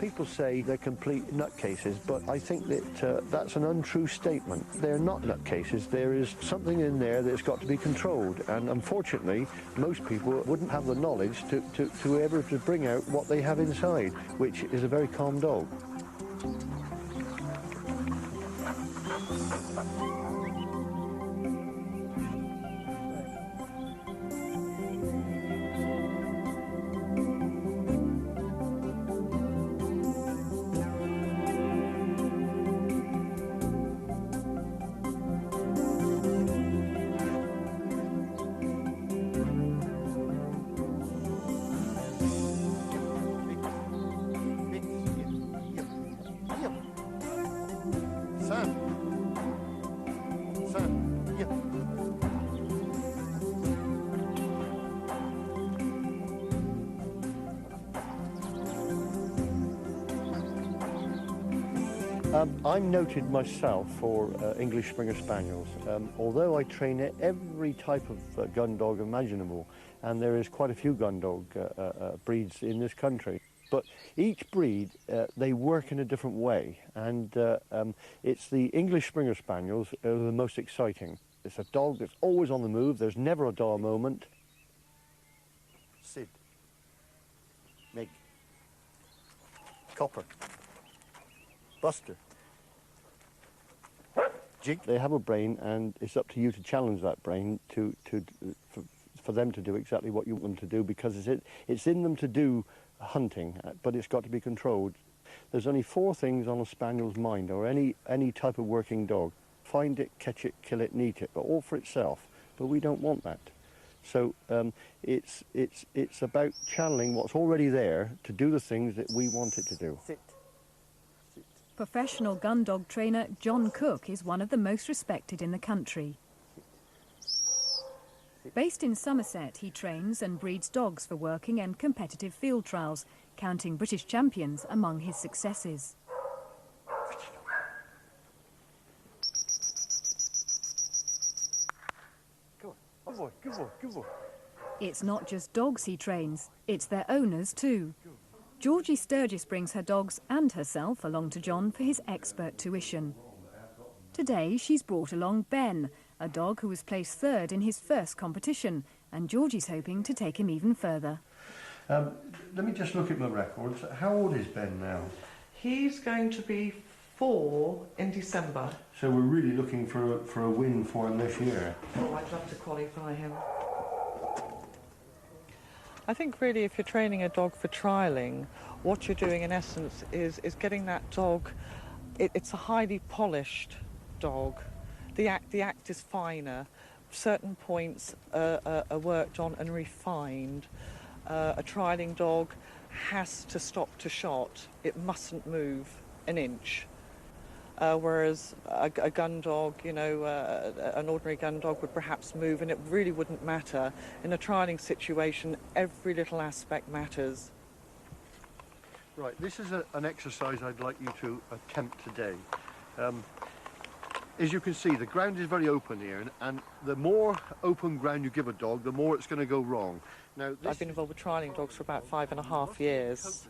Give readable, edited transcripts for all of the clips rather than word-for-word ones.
People say they're complete nutcases, but I think that that's an untrue statement. They're not nutcases. There is something in there that's got to be controlled, and unfortunately, most people wouldn't have the knowledge to ever to bring out what they have inside, which is a very calm dog. I'm noted myself for English Springer Spaniels. Although I train every type of gun dog imaginable, and there is quite a few gun dog breeds in this country, but each breed, they work in a different way, and it's the English Springer Spaniels that are the most exciting. It's a dog that's always on the move, there's never a dull moment. Sid. Meg. Copper. Buster. Jig. They have a brain, and it's up to you to challenge that brain for them to do exactly what you want them to do, because it's in them to do hunting, but it's got to be controlled. There's only 4 things on a spaniel's mind, or any type of working dog: find it, catch it, kill it, and eat it, but all for itself. But we don't want that. So it's about channeling what's already there to do the things that we want it to do. Sit. Professional gun dog trainer John Cook is one of the most respected in the country. Based in Somerset, he trains and breeds dogs for working and competitive field trials, counting British champions among his successes. Go on, good boy, good boy, good boy. It's not just dogs he trains, it's their owners too. Georgie Sturgis brings her dogs and herself along to John for his expert tuition. Today she's brought along Ben, a dog who was placed 3rd in his first competition, and Georgie's hoping to take him even further. Let me just look at my records. How old is Ben now? He's going to be 4 in December. So we're really looking for a win for him this year. Oh, I'd love to qualify him. I think really if you're training a dog for trialling, what you're doing in essence is getting that dog, it's a highly polished dog. The act is finer. Certain points are worked on and refined. A trialling dog has to stop to shot. It mustn't move an inch. Whereas a gun dog, you know, an ordinary gun dog would perhaps move and it really wouldn't matter. In a trialling situation, every little aspect matters. Right, this is an exercise I'd like you to attempt today. As you can see, the ground is very open here, and the more open ground you give a dog, the more it's going to go wrong. Now, I've been involved with trialling dogs for about 5.5 years.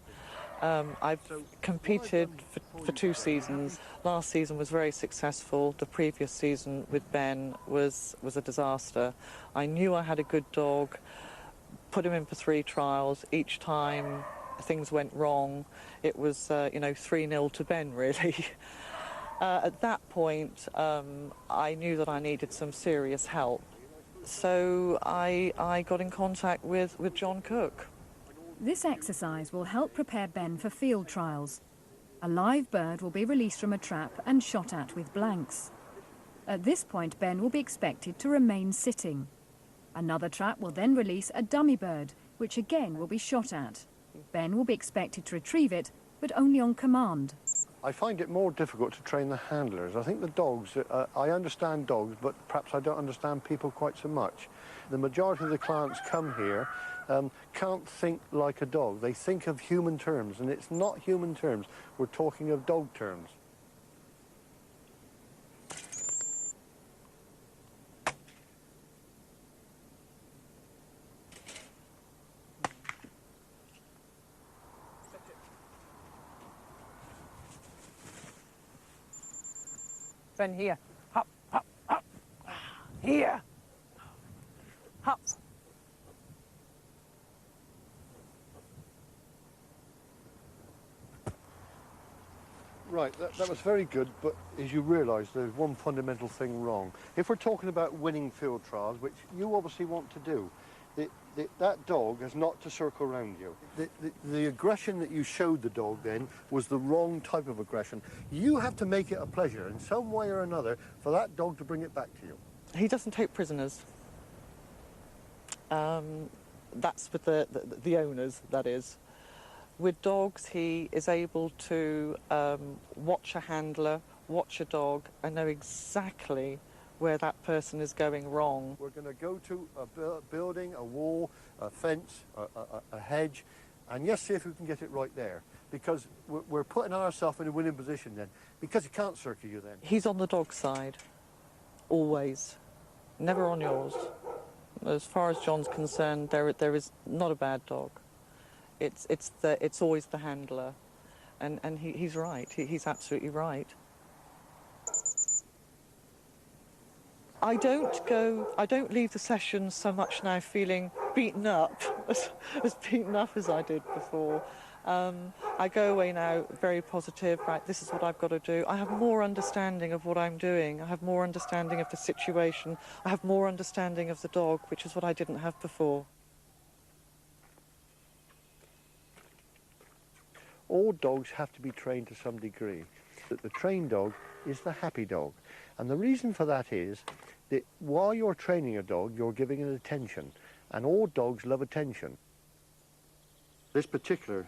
I've competed for 2 seasons. Last season was very successful. The previous season with Ben was a disaster. I knew I had a good dog, put him in for 3 trials. Each time things went wrong. It was, you know, 3-0 to Ben, really. At that point, I knew that I needed some serious help. So I got in contact with John Cook. This exercise will help prepare Ben for field trials. A live bird will be released from a trap and shot at with blanks. At this point, Ben will be expected to remain sitting. Another trap will then release a dummy bird, which again will be shot at. Ben will be expected to retrieve it, but only on command. I find it more difficult to train the handlers. I think the dogs, I understand dogs, but perhaps I don't understand people quite so much. The majority of the clients come here can't think like a dog. They think of human terms, and it's not human terms. We're talking of dog terms. Ben, here. Hop, hop, hop. Here. Hop. Right, that was very good, but as you realise, there's one fundamental thing wrong. If we're talking about winning field trials, which you obviously want to do, that dog is not to circle around you. The aggression that you showed the dog then was the wrong type of aggression. You have to make it a pleasure in some way or another for that dog to bring it back to you. He doesn't take prisoners. That's with the owners, that is. With dogs, he is able to watch a handler, watch a dog, and know exactly where that person is going wrong. We're going to go to a building, a wall, a fence, a hedge, and yes, see if we can get it right there. Because we're putting ourselves in a winning position then. Because he can't circle you then. He's on the dog's side, always. Never on yours. As far as John's concerned, there is not a bad dog. It's always the handler, and he's right. He's absolutely right. I don't leave the session so much now feeling beaten up as beaten up as I did before. I go away now very positive. Right, this is what I've got to do. I have more understanding of what I'm doing. I have more understanding of the situation. I have more understanding of the dog, which is what I didn't have before. All dogs have to be trained to some degree. The trained dog is the happy dog. And the reason for that is that while you're training a dog, you're giving it attention. And all dogs love attention. This particular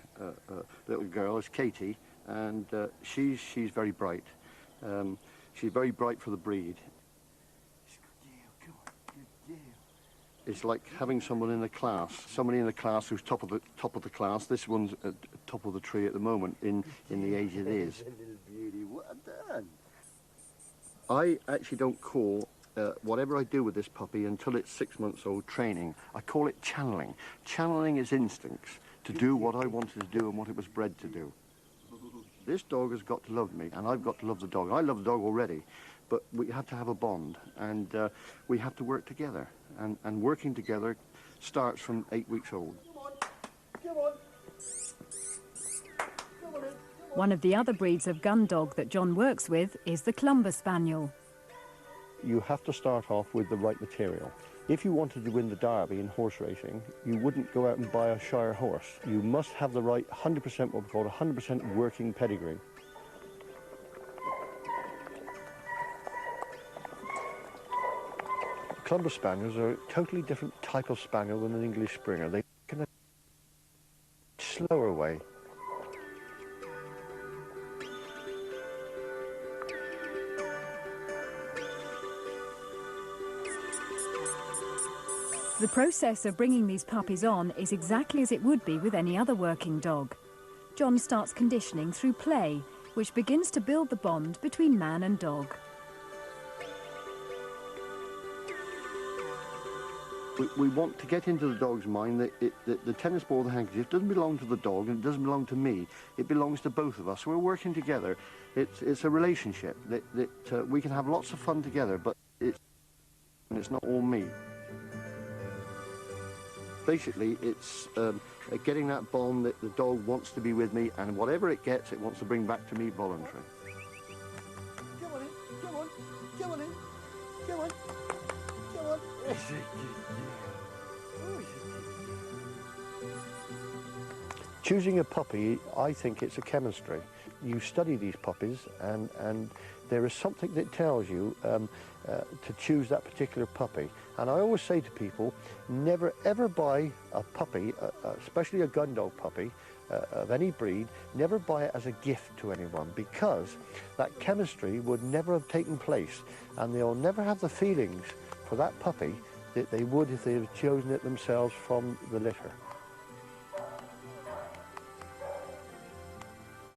little girl is Katie, and she's very bright. She's very bright for the breed. It's like having someone in the class, somebody in the class who's top of the class. This one's at top of the tree at the moment in the age it is. Little beauty, well done. I actually don't call whatever I do with this puppy until it's 6 months old training. I call it channeling. Channeling its instincts to do what I wanted to do and what it was bred to do. This dog has got to love me, and I've got to love the dog. I love the dog already, but we have to have a bond, and we have to work together. And working together starts from 8 weeks old. Come on. One of the other breeds of gun dog that John works with is the Clumber Spaniel. You have to start off with the right material. If you wanted to win the Derby in horse racing, you wouldn't go out and buy a Shire horse. You must have the right 100%, what we call 100% working pedigree. Clumber Spaniels are a totally different type of spaniel than an English Springer. They can a slower way. The process of bringing these puppies on is exactly as it would be with any other working dog. John starts conditioning through play, which begins to build the bond between man and dog. We want to get into the dog's mind that the tennis ball, the handkerchief, doesn't belong to the dog and it doesn't belong to me. It belongs to both of us. We're working together. It's a relationship that we can have lots of fun together, but it's not all me. Basically, it's getting that bond that the dog wants to be with me, and whatever it gets, it wants to bring back to me voluntary. Come on in, come on, come on in, come on, come on. Choosing a puppy, I think it's a chemistry. You study these puppies, and there is something that tells you to choose that particular puppy. And I always say to people, never ever buy a puppy, especially a gun dog puppy of any breed, never buy it as a gift to anyone, because that chemistry would never have taken place, and they'll never have the feelings for that puppy that they would if they had chosen it themselves from the litter.